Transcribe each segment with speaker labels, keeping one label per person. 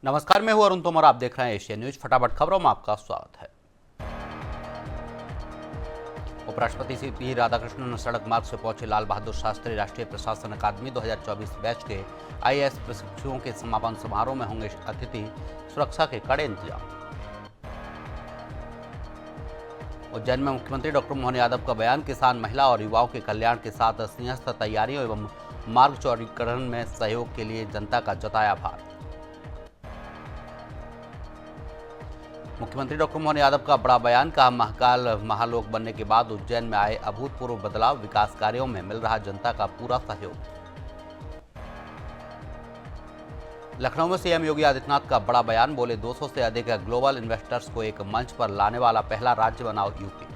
Speaker 1: नमस्कार, मैं हूं अरुण तोमर। आप देख रहे हैं एशिया न्यूज। फटाफट खबरों में आपका स्वागत है। उपराष्ट्रपति सीपी राधाकृष्णन सड़क मार्ग से पहुंचे लाल बहादुर शास्त्री राष्ट्रीय प्रशासन अकादमी 2024 बैच के आईएएस प्रशिक्षुओं के समापन समारोह में होंगे अतिथि। सुरक्षा के कड़े इंतजाम। उज्जैन में मुख्यमंत्री डॉक्टर मोहन यादव का बयान, किसान, महिला और युवाओं के कल्याण के साथ सिंहस्थ तैयारियों एवं मार्ग चौड़ीकरण में सहयोग के लिए जनता का जताया आभार। मुख्यमंत्री डॉक्टर मोहन यादव का बड़ा बयान, कहा महाकाल महालोक बनने के बाद उज्जैन में आए अभूतपूर्व बदलाव, विकास कार्यों में मिल रहा जनता का पूरा सहयोग। लखनऊ में सीएम योगी आदित्यनाथ का बड़ा बयान, बोले 200 से अधिक ग्लोबल इन्वेस्टर्स को एक मंच पर लाने वाला पहला राज्य बना यूपी।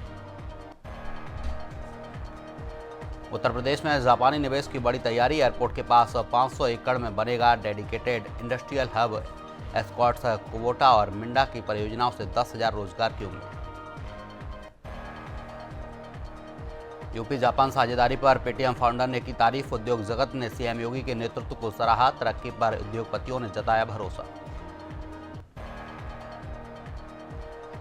Speaker 1: उत्तर प्रदेश में जापानी निवेश की बड़ी तैयारी, एयरपोर्ट के पास 500 एकड़ में बनेगा dedicated industrial hub. Escorts, Kubota और मिंडा की परियोजनाओं से 10,000 रोजगार की उम्मीद। यूपी जापान साझेदारी पर पेटीएम फाउंडर ने की तारीफ, उद्योग जगत ने सीएम योगी के नेतृत्व को सराहा, तरक्की पर उद्योगपतियों ने जताया भरोसा।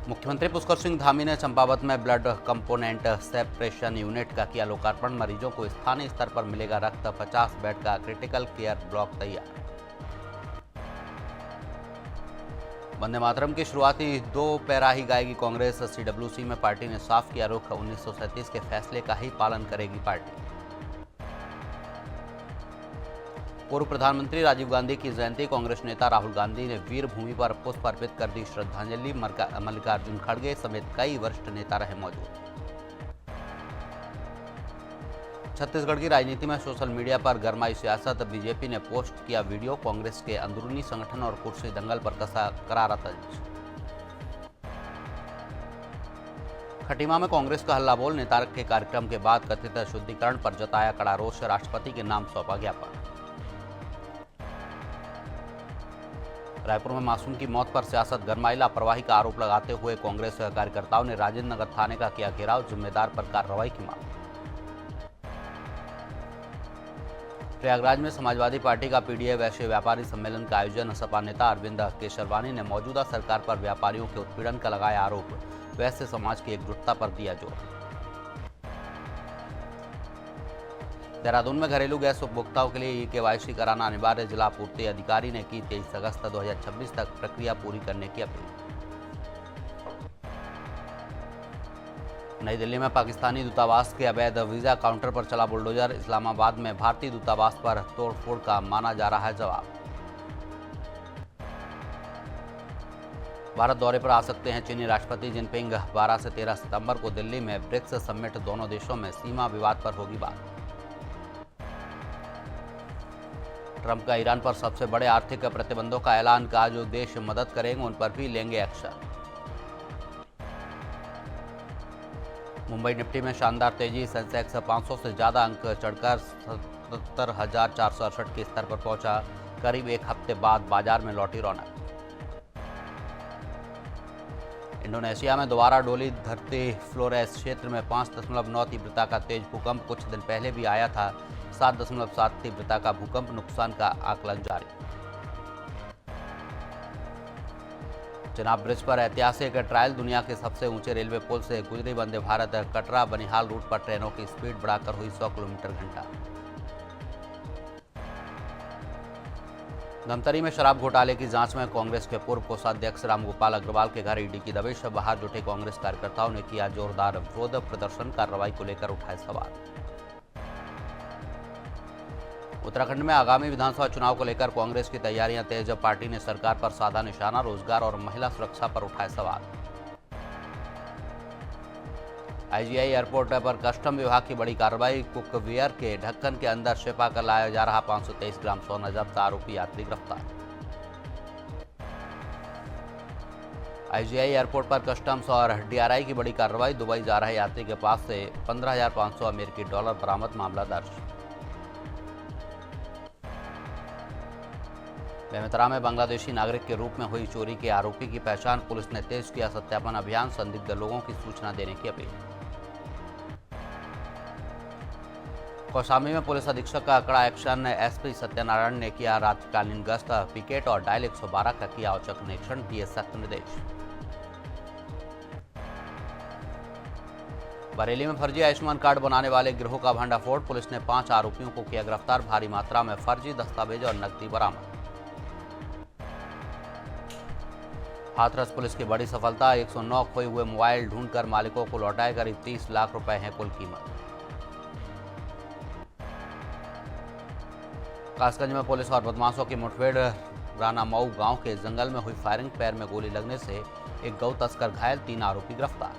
Speaker 1: मुख्यमंत्री पुष्कर सिंह धामी ने चंपावत में ब्लड कंपोनेंट सेपरेशन यूनिट का किया लोकार्पण, मरीजों को स्थानीय स्तर पर मिलेगा रक्त, 50 बेड का क्रिटिकल केयर ब्लॉक तैयार। वंदे मातरम की शुरुआती 2 पैरा ही गाएगी कांग्रेस, सीडब्ल्यूसी में पार्टी ने साफ किया रुख, 1937 के फैसले का ही पालन करेगी पार्टी। पूर्व प्रधानमंत्री राजीव गांधी की जयंती, कांग्रेस नेता राहुल गांधी ने वीर भूमि पर पुष्प अर्पित कर दी श्रद्धांजलि, मल्लिकार्जुन खड़गे समेत कई वरिष्ठ नेता रहे मौजूद। छत्तीसगढ़ की राजनीति में सोशल मीडिया पर गरमाई सियासत, बीजेपी ने पोस्ट किया वीडियो, कांग्रेस के अंदरूनी संगठन और कुर्सी दंगल पर कसा करारा तंज। खटीमा में कांग्रेस का हल्ला बोल, नेता के कार्यक्रम के बाद कथित शुद्धिकरण पर जताया कड़ा रोष, राष्ट्रपति के नाम सौंपा ज्ञापन। रायपुर में मासूम की मौत पर सियासत गरमाई, लापरवाही का आरोप लगाते हुए कांग्रेस कार्यकर्ताओं ने राजेंद्र नगर थाने का किया घेराव, जिम्मेदार पर कार्रवाई की मांग। प्रयागराज में समाजवादी पार्टी का पीडीए वैश्य व्यापारी सम्मेलन का आयोजन, सपा नेता अरविंद केशरवानी ने मौजूदा सरकार पर व्यापारियों के उत्पीड़न का लगाया आरोप, वैश्य समाज की एकजुटता पर दिया जोर। देहरादून में घरेलू गैस उपभोक्ताओं के लिए केवाईसी कराना अनिवार्य, जिला आपूर्ति अधिकारी ने की 23 अगस्त 2026 तक प्रक्रिया पूरी करने की अपील। नई दिल्ली में पाकिस्तानी दूतावास के अवैध वीजा काउंटर पर चला बुलडोजर, इस्लामाबाद में भारतीय दूतावास पर तोड़फोड़ का माना जा रहा है जवाब। भारत दौरे पर आ सकते हैं चीनी राष्ट्रपति जिनपिंग, 12 से 13 सितंबर को दिल्ली में ब्रिक्स समिट, दोनों देशों में सीमा विवाद पर होगी बात। ट्रंप का ईरान पर सबसे बड़े आर्थिक प्रतिबंधों का ऐलान, कहा जो देश मदद करेंगे उन पर भी लेंगे एक्शन। मुंबई निफ्टी में शानदार तेजी, सेंसेक्स 500 से ज्यादा अंक चढ़कर 77,468 के स्तर पर पहुंचा, करीब एक हफ्ते बाद बाजार में लौटी रौनक। इंडोनेशिया में दोबारा डोली धरती, फ्लोरेस क्षेत्र में 5.9 तीव्रता का तेज भूकंप, कुछ दिन पहले भी आया था। 7.7 तीव्रता का भूकंप, नुकसान का आकलन जारी। चेनाब ब्रिज पर ऐतिहासिक ट्रायल, दुनिया के सबसे ऊंचे रेलवे पुल से गुजरी वंदे भारत, कटरा बनिहाल रूट पर ट्रेनों की स्पीड बढ़ाकर हुई 100 किलोमीटर घंटा। धमतरी में शराब घोटाले की जांच में कांग्रेस के पूर्व कोषाध्यक्ष रामगोपाल अग्रवाल के घर ईडी की दबिश, बाहर जुटे कांग्रेस कार्यकर्ताओं ने किया जोरदार विरोध प्रदर्शन, कार्रवाई को लेकर उठाए सवाल। उत्तराखंड में आगामी विधानसभा चुनाव को लेकर कांग्रेस की तैयारियां तेज, पार्टी ने सरकार पर साधा निशाना, रोजगार और महिला सुरक्षा पर उठाए सवाल। आईजीआई एयरपोर्ट पर कस्टम विभाग की बड़ी कार्रवाई, कुकवेयर के ढक्कन के अंदर छिपा कर लाया जा रहा 523 ग्राम सोना जब्त, आरोपी यात्री गिरफ्तार। आईजीआई एयरपोर्ट पर कस्टम्स और डीआरआई की बड़ी कार्रवाई, दुबई जा रहे यात्री के पास से 15,500 अमेरिकी डॉलर बरामद, मामला दर्ज। बेमेतरा में बांग्लादेशी नागरिक के रूप में हुई चोरी के आरोपी की पहचान, पुलिस ने तेज किया सत्यापन अभियान, संदिग्ध लोगों की सूचना देने की अपील। कौशाम्बी में पुलिस अधीक्षक का कड़ा एक्शन। एसपी सत्यनारायण ने किया रात्रिकालीन गश्त, पिकेट और डायल 112 का किया औचक निरीक्षण, दिए सख्त निर्देश। बरेली में फर्जी आयुष्मान कार्ड बनाने वाले गिरोह का भंडाफोड़, पुलिस ने 5 आरोपियों को किया गिरफ्तार, भारी मात्रा में फर्जी दस्तावेज और नकदी बरामद। हाथरस पुलिस की बड़ी सफलता, 109 खोए हुए मोबाइल ढूंढकर मालिकों को लौटाए, करीब 30 लाख रुपए है कुल कीमत। कासगंज में पुलिस और बदमाशों की मुठभेड़, राना मऊ गांव के जंगल में हुई फायरिंग, पैर में गोली लगने से एक गौ तस्कर घायल, 3 आरोपी गिरफ्तार।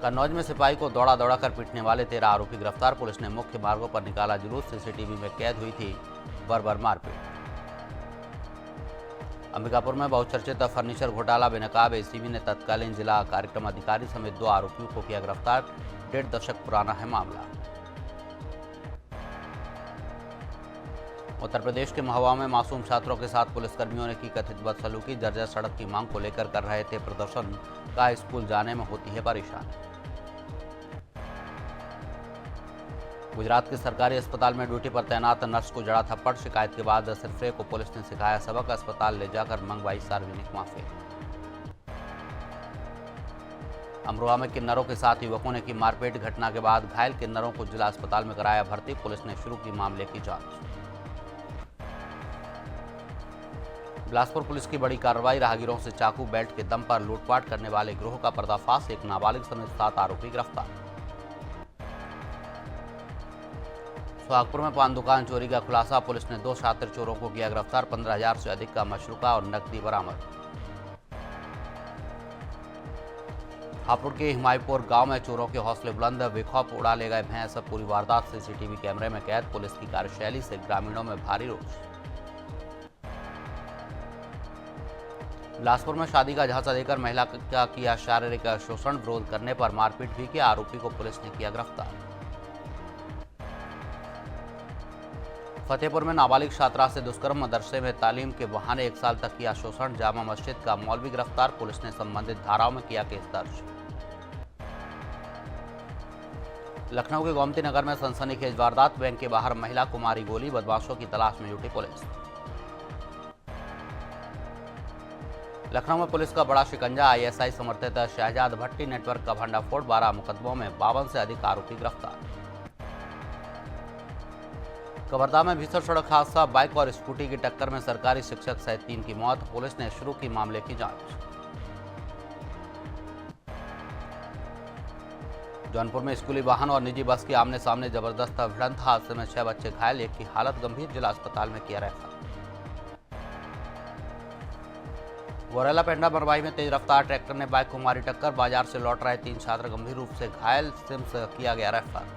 Speaker 1: कन्नौज में सिपाही को दौड़ा दौड़ा कर पीटने वाले 13 आरोपी गिरफ्तार, पुलिस ने मुख्य मार्गों पर निकाला जुलूस, सीसीटीवी में कैद हुई थी बर्बर मारपीट। अंबिकापुर में बहुचर्चित फर्नीचर घोटाला, बेनकाब एसीबी ने तत्कालीन जिला कार्यक्रम अधिकारी समेत 2 आरोपियों को किया गिरफ्तार, 1.5 दशक पुराना है मामला। उत्तर प्रदेश के महुआ में मासूम छात्रों के साथ पुलिसकर्मियों ने की कथित बदसलूकी, जर्जर सड़क की मांग को लेकर कर रहे थे प्रदर्शन, का स्कूल जाने में होती है परेशान। गुजरात के सरकारी अस्पताल में ड्यूटी पर तैनात नर्स को जड़ा थप्पड़, शिकायत के बाद सिरफे को पुलिस ने सिखाया सबक, अस्पताल ले जाकर मंगवाई सार्वजनिक माफी। अमरोहा में किन्नरों के साथ युवकों ने की मारपीट, घटना के बाद घायल किन्नरों को जिला अस्पताल में कराया भर्ती, पुलिस ने शुरू की मामले की जांच। बिलासपुर पुलिस की बड़ी कार्रवाई, राहगीरों से चाकू बेल्ट के दम पर लूटपाट करने वाले गिरोह का पर्दाफाश, एक नाबालिग समेत 7 आरोपी गिरफ्तार। सुहागपुर में पान दुकान चोरी का खुलासा, पुलिस ने 2 शातिर चोरों को किया गिरफ्तार, 15,000 से अधिक का मशरूका और नकदी बरामद। हापुड़ के हिमायपुर गांव में चोरों के हौसले बुलंद, बेखौफ उड़ा ले गए भैंस, पूरी वारदात सीसीटीवी कैमरे में कैद, पुलिस की कार्यशैली से ग्रामीणों में भारी रोष। बिलासपुर में शादी का झांसा देकर महिला का किया शारीरिक शोषण, विरोध करने पर मारपीट भी किया, आरोपी को पुलिस ने किया गिरफ्तार। फतेहपुर में नाबालिग छात्रा से दुष्कर्म, मदरसे में तालीम के बहाने 1 साल तक किया शोषण, जामा मस्जिद का मौलवी गिरफ्तार, पुलिस ने संबंधित धाराओं में किया केस दर्ज। लखनऊ के गोमती नगर में सनसनीखेज वारदात, बैंक के बाहर महिला को मारी गोली, बदमाशों की तलाश में जुटी पुलिस। लखनऊ में पुलिस का बड़ा शिकंजा, आईएसआई समर्थित शहजाद भट्टी नेटवर्क का भंडाफोड़, 12 मुकदमों में 52 से अधिक आरोपी गिरफ्तार। कवर्धा में भीषण सड़क हादसा, बाइक और स्कूटी की टक्कर में सरकारी शिक्षक सहित 3 की मौत, पुलिस ने शुरू की मामले की जांच। जौनपुर में स्कूली वाहन और निजी बस की आमने सामने जबरदस्त भिड़ंत, हादसे में 6 बच्चे घायल, एक की हालत गंभीर, जिला अस्पताल में किया रेफर। गोरेला पेंडा मरवाई में तेज रफ्तार ट्रैक्टर ने बाइक को मारी टक्कर, बाजार से लौट रहे 3 छात्र गंभीर रूप से घायल, सिम्स किया गया रेफर।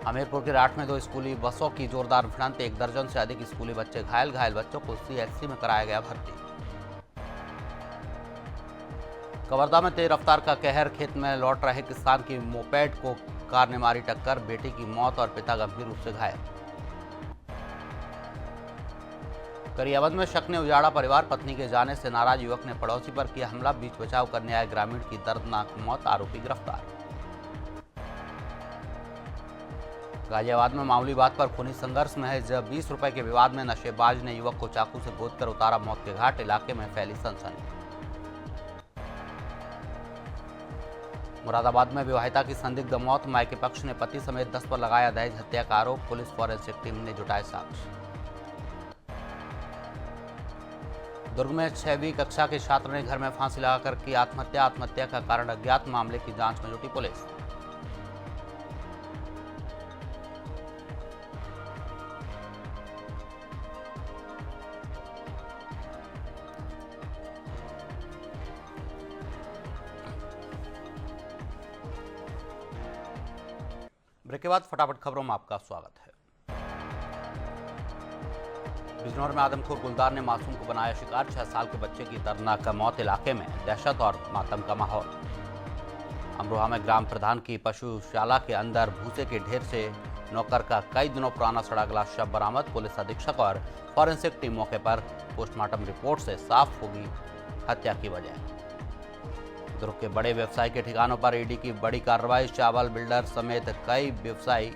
Speaker 1: हमीरपुर के राठ में 2 स्कूली बसों की जोरदार भिड़ंत, 1 दर्जन से अधिक स्कूली बच्चे घायल, घायल बच्चों को सीएचसी में कराया गया भर्ती। कवर्धा में तेज रफ्तार का कहर, खेत में लौट रहे किसान की मोपेड को कार ने मारी टक्कर, बेटी की मौत और पिता गंभीर रूप से घायल। गरियाबंद में शक ने उजाड़ा परिवार, पत्नी के जाने से नाराज युवक ने पड़ोसी पर किया हमला, बीच बचाव करने आए ग्रामीण की दर्दनाक मौत, आरोपी गिरफ्तार। गाजियाबाद में मामूली बात पर खूनी संघर्ष में है, जब 20 रुपए के विवाद में नशेबाज ने युवक को चाकू से गोदकर उतारा मौत के घाट, इलाके में फैली सनसनी। मुरादाबाद में विवाहिता की संदिग्ध मौत, मायके पक्ष ने पति समेत 10 पर लगाया दहेज हत्या का आरोप, पुलिस फॉरेंसिक टीम ने जुटाए साक्ष्य। दुर्ग में 6वीं कक्षा के छात्र ने घर में फांसी लगाकर की आत्महत्या, आत्महत्या का कारण अज्ञात, मामले की जांच में जुटी पुलिस। ब्रेक के बाद फटाफट खबरों में आपका स्वागत है। बिजनौर में आदमखोर गुलदार ने मासूम को बनाया शिकार, 6 साल के बच्चे की दर्दनाक मौत, इलाके में दहशत और मातम का माहौल। अमरोहा में ग्राम प्रधान की पशुशाला के अंदर भूसे के ढेर से नौकर का कई दिनों पुराना सड़ा गला शव बरामद, पुलिस अधीक्षक और फॉरेंसिक टीम मौके पर, पोस्टमार्टम रिपोर्ट से साफ होगी हत्या की वजह। दुर्ग के बड़े व्यवसाय के ठिकानों पर ईडी की बड़ी कार्रवाई, चावल बिल्डर समेत कई व्यवसायी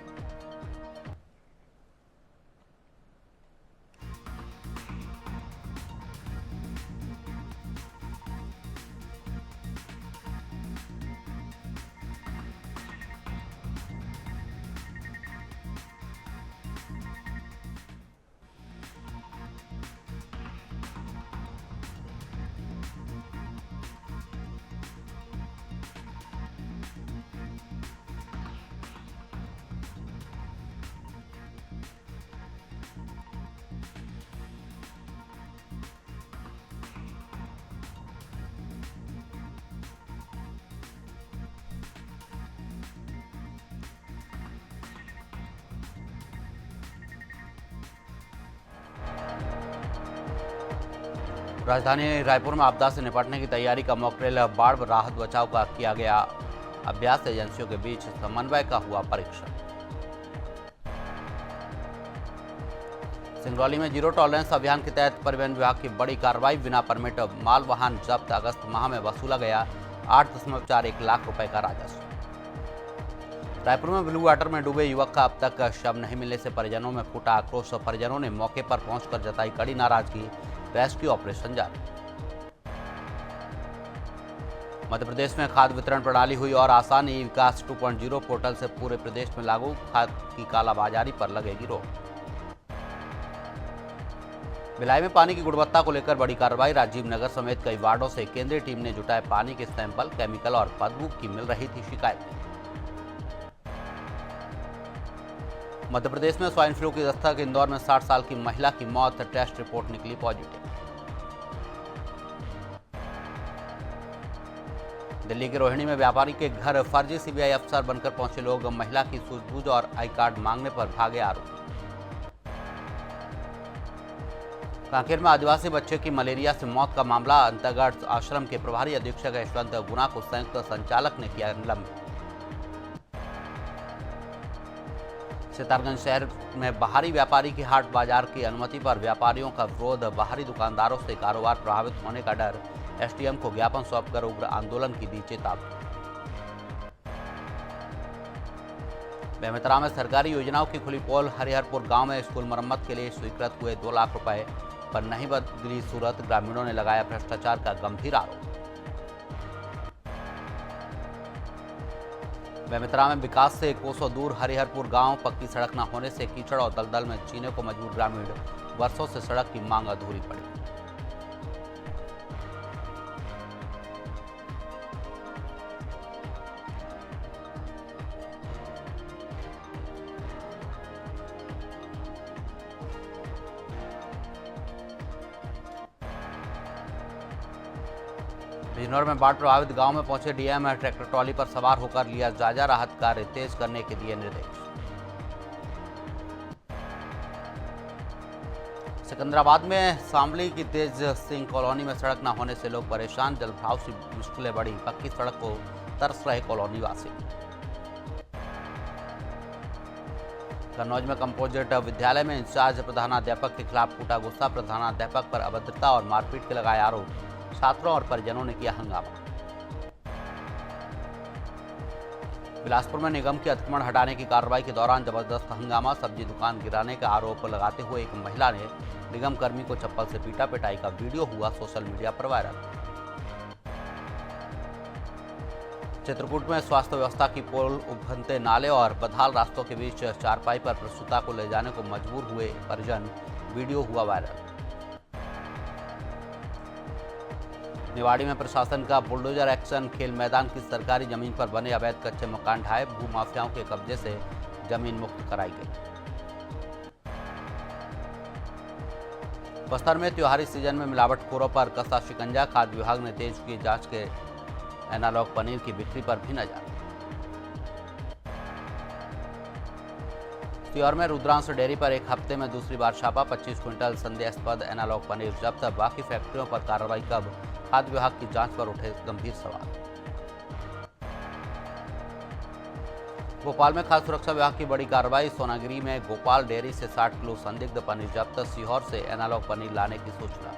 Speaker 1: राजधानी रायपुर में आपदा से निपटने की तैयारी का मॉक ड्रिल, बाढ़ राहत बचाव का किया गया अभ्यास, एजेंसियों के बीच समन्वय का हुआ परीक्षण। सिंगरौली में जीरो टॉलरेंस अभियान के तहत परिवहन विभाग की बड़ी कार्रवाई, बिना परमिट माल वाहन जब्त, अगस्त माह में वसूला गया 8.41 लाख रुपए का राजस्व। रायपुर में ब्लू वाटर में डूबे युवक का अब तक शव नहीं मिलने से परिजनों में फूटा आक्रोश, परिजनों ने मौके पर पहुंचकर जताई कड़ी नाराजगी, रेस्क्यू ऑपरेशन जारी। मध्य प्रदेश में खाद्य वितरण प्रणाली हुई और आसान, ई विकास 2.0 पोर्टल से पूरे प्रदेश में लागू, खाद की कालाबाजारी पर लगेगी रोक। भिलाई में पानी की गुणवत्ता को लेकर बड़ी कार्रवाई, राजीव नगर समेत कई वार्डों से केंद्रीय टीम ने जुटाए पानी के सैंपल, केमिकल और बदबू की मिल रही थी शिकायतें। मध्य प्रदेश में स्वाइन फ्लू की दस्तक, इंदौर में 60 साल की महिला की मौत, टेस्ट रिपोर्ट निकली पॉजिटिव। दिल्ली के रोहिणी में व्यापारी के घर फर्जी सीबीआई अफसर बनकर पहुंचे लोग, महिला की सूझबूझ और आई कार्ड मांगने पर भागे आरोपी। कांकेर में आदिवासी बच्चे की मलेरिया से मौत का मामला, अंतर्गत आश्रम के प्रभारी अधीक्षक यशवंत गुना को संयुक्त संचालक ने किया निलंबित। सितारगंज शहर में बाहरी व्यापारी की हाट बाजार की अनुमति पर व्यापारियों का विरोध, बाहरी दुकानदारों से कारोबार प्रभावित होने का डर, एसडीएम को ज्ञापन सौंपकर उग्र आंदोलन की दी चेतावनी। बेमेतरा में सरकारी योजनाओं की खुली पोल, हरिहरपुर गांव में स्कूल मरम्मत के लिए स्वीकृत हुए 2 लाख रुपए पर नहीं बदली सूरत, ग्रामीणों ने लगाया भ्रष्टाचार का गंभीर आरोप। बेमेतरा में विकास से कोसों दूर हरिहरपुर गांव, पक्की सड़क न होने से कीचड़ और दलदल में जीने को मजबूर ग्रामीण, वर्षों से सड़क की मांग अधूरी पड़ी। बिजनौर में बाढ़ प्रभावित गांव में पहुंचे डीएम, ट्रैक्टर ट्रॉली पर सवार होकर लिया जायजा, राहत कार्य तेज करने के दिए निर्देश। सिकंदराबाद में शामली की तेज सिंह कॉलोनी में सड़क न होने से लोग परेशान, जलभराव से मुश्किलें बढ़ी, पक्की सड़क को तरस रहे कॉलोनी वासी। कन्नौज में कंपोजिट विद्यालय में इंचार्ज प्रधानाध्यापक के खिलाफ फूटा गुस्सा, प्रधानाध्यापक पर अभद्रता और मारपीट के लगाए आरोप, छात्रों और परिजनों ने किया हंगामा। बिलासपुर में निगम के अतिक्रमण हटाने की कार्रवाई के दौरान जबरदस्त हंगामा, सब्जी दुकान गिराने का आरोप लगाते हुए एक महिला ने निगम कर्मी को चप्पल से पीटा, पिटाई का वीडियो हुआ सोशल मीडिया पर वायरल। चित्रकूट में स्वास्थ्य व्यवस्था की पोल, उभरते नाले और बदहाल रास्तों के बीच चारपाई पर प्रसूता को ले जाने को मजबूर हुए परिजन, वीडियो हुआ वायरल। निवाड़ी में प्रशासन का बुलडोजर एक्शन, खेल मैदान की सरकारी जमीन पर बने अवैध कच्चे मकान ढाए, भूमाफियाओं के कब्जे से जमीन मुक्त कराई गई। बस्तर में त्योहारी सीजन में मिलावटखोरों पर कसा शिकंजा, खाद्य विभाग ने तेज की जांच के एनालॉग पनीर की बिक्री पर भी नजर। सीहोर में रुद्रांश डेयरी पर एक हफ्ते में दूसरी बार छापा, 25 क्विंटल संदेहास्पद एनालॉग पनीर जब्त, बाकी फैक्ट्रियों पर कार्रवाई कब, खाद्य विभाग की जांच पर उठे गंभीर सवाल। भोपाल में खाद्य सुरक्षा विभाग की बड़ी कार्रवाई, सोनागिरी में गोपाल डेयरी से 60 किलो संदिग्ध पनीर जब्त, सीहोर से एनालॉग पनीर लाने की सूचना।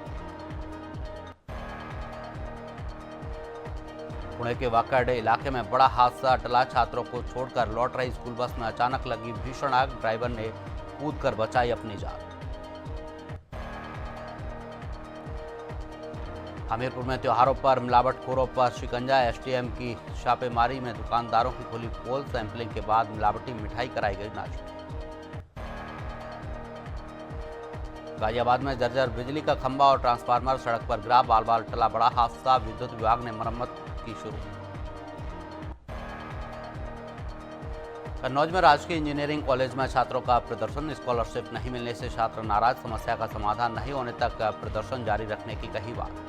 Speaker 1: पुणे के वाकड़ इलाके में बड़ा हादसा टला। छात्रों को छोड़कर लौट रही स्कूल बस में अचानक लगी भीषण आग। ड्राइवर ने कूदकर बचाई अपनी जान। हमीरपुर में त्योहारों पर मिलावटखोरों पर शिकंजा। एसटीएम की छापेमारी में दुकानदारों की खुली पोल। सैंपलिंग के बाद मिलावटी मिठाई कराई गई नाश। गाजियाबाद में जर्जर बिजली का खंभा और ट्रांसफार्मर सड़क पर गिरा। बाल बाल टला बड़ा हादसा। विद्युत विभाग ने मरम्मत की शुरू। कन्नौज में राजकीय इंजीनियरिंग कॉलेज में छात्रों का प्रदर्शन। स्कॉलरशिप नहीं मिलने से छात्र नाराज। समस्या का समाधान नहीं होने तक प्रदर्शन जारी रखने की कही बात।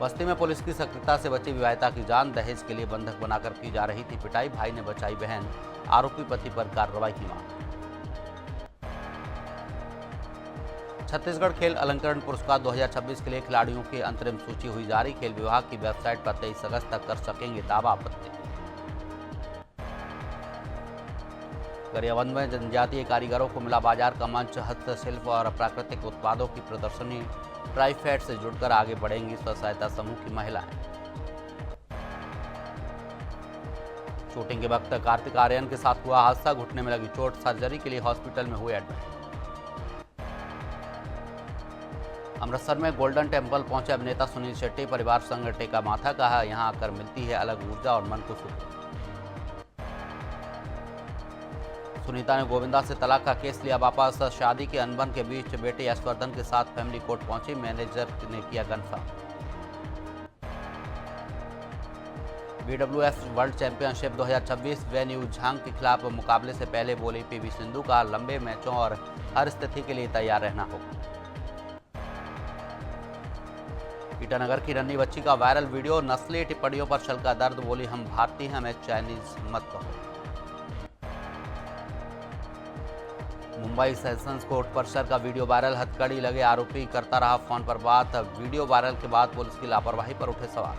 Speaker 1: बस्ती में पुलिस की सक्रियता से बची विवाहिता की जान। दहेज के लिए बंधक बनाकर की जा रही थी पिटाई। भाई ने बचाई बहन। आरोपी पति पर कार्रवाई की मांग। छत्तीसगढ़ खेल अलंकरण पुरस्कार 2026 के लिए खिलाड़ियों की अंतरिम सूची हुई जारी। खेल विभाग की वेबसाइट पर 23 अगस्त तक कर सकेंगे दावा आपत्ति। गरियाबंद में जनजातीय कारीगरों को मिला बाजार का मंच। हस्तशिल्प और प्राकृतिक उत्पादों की प्रदर्शनी। ट्राइफेड से जुड़कर आगे बढ़ेंगी स्व सहायता समूह की महिलाएं। शूटिंग के वक्त कार्तिक आर्यन के साथ हुआ हादसा। घुटने में लगी चोट। सर्जरी के लिए हॉस्पिटल में हुए एडमिट। अमृतसर में गोल्डन टेम्पल पहुंचे अभिनेता सुनील शेट्टी। परिवार संग टेका माथा। कहा यहां आकर मिलती है अलग ऊर्जा और मन को सुकून। सुनीता ने गोविंदा से तलाक का केस लिया वापस। शादी के अनबन के बीच बेटे यशवर्धन के साथ फैमिली कोर्ट पहुंची। मैनेजर ने किया confirm. BWF world championship 2026 venue Zhang के खिलाफ मुकाबले से पहले बोली PV सिंधु। का लंबे मैचों और हर स्थिति के लिए तैयार रहना होगा। ईटानगर की रन्नी बच्ची का वायरल वीडियो। नस्ली टिप्पणियों पर छलका दर्द। बोली हम भारतीय हैं, हमें चाइनीज मत कहो। मुंबई सेशंस कोर्ट परिसर का वीडियो वायरल। हथकड़ी लगे आरोपी करता रहा फोन पर बात। वीडियो वायरल के बाद पुलिस की लापरवाही पर उठे सवाल।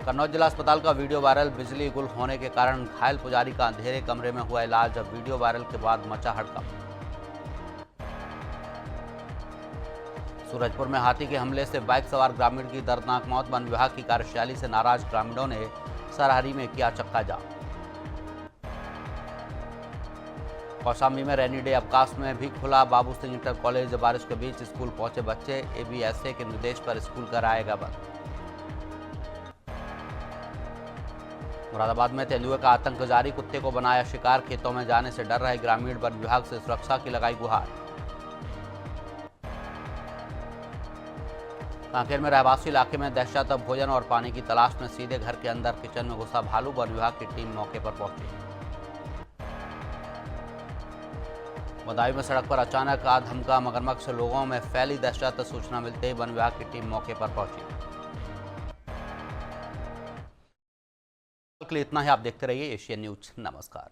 Speaker 1: कन्नौज जिला अस्पताल का वीडियो वायरल। बिजली गुल होने के कारण घायल पुजारी का अंधेरे कमरे में हुआ इलाज। वीडियो वायरल के बाद मचा हड़कंप। सूरजपुर में हाथी के हमले से बाइक सवार ग्रामीण की दर्दनाक मौत। वन विभाग की कार्यशैली से नाराज ग्रामीणों ने सरहरी में किया चक्का जाम। कौशाम्बी में रेनी डे अवकाश में भी खुला बाबू सिंह इंटर कॉलेज। बारिश के बीच स्कूल पहुंचे बच्चे। ABSA के निर्देश पर स्कूल कराएगा बंद। मुरादाबाद में तेंदुए का आतंक जारी। कुत्ते को बनाया शिकार। खेतों में जाने से डर रहे ग्रामीण। वन विभाग से सुरक्षा की लगाई गुहार। कांकेर में रहवासी इलाके में दहशत। भोजन और पानी की तलाश में सीधे घर के अंदर किचन में घुसा भालू। वन विभाग की टीम मौके पर पहुंची। बदायूं में सड़क पर अचानक आधमका मगरमच्छ। लोगों में फैली दहशत। सूचना मिलते ही वन विभाग की टीम मौके पर पहुंची। के लिए इतना ही। आप देखते रहिए एशियन न्यूज। नमस्कार।